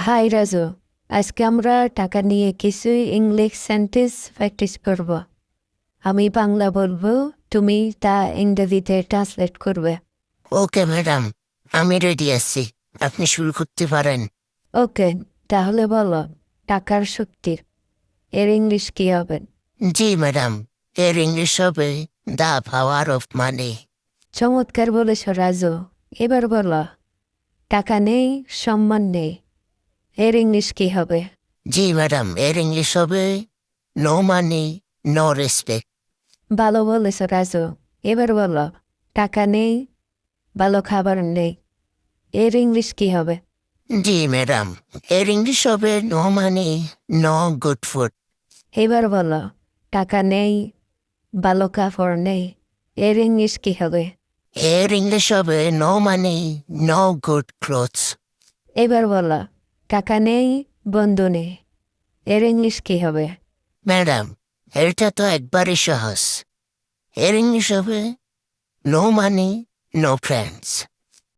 High Raju, আজকে আমরা টাকা নিয়ে কিছু ইংলিশ সেন্টেন্স প্র্যাকটিস করব। আমি বাংলা বলবো, তুমি তা ইংরেজিতে ট্রান্সলেট করবে। ওকে ম্যাডাম, আমি রেডি আছি, আপনি শুরু করতে পারেন। ওকে, তাহলে বলো টাকার শক্তির এর ইংলিশ কি হবে? জি ম্যাডাম, এর ইংলিশ হবে দ্য পাওয়ার অফ মানি। চমৎকার বলেছ রাজু। এবার বলো টাকা নেই, সম্মান নেই, এর ইংলিশ কি হবে? জি ম্যাডাম, এর ইংলিশ হবে নো মানি, নো রেসপেক্ট। ভালো বলেছ রাজু। এবার বলো টাকা নেই, ভালো খাবার নেই, এর ইংলিশ কি হবে? জি ম্যাডাম, এর ইংলিশ হবে no money, no good food. এবার বলো টাকা নেই, ভালো কাপড় নেই, এর ইংলিশ কি হবে? এর ইংলিশ হবে no money, no good clothes. এবার বলো টাকা নেই, বন্ধু নেই, এর ইংলিশ কি হবে? ম্যাডাম, এটা তো একবারই সহজ। এর ইংলিশ হবে নো মানি, নো ফ্রেন্ডস।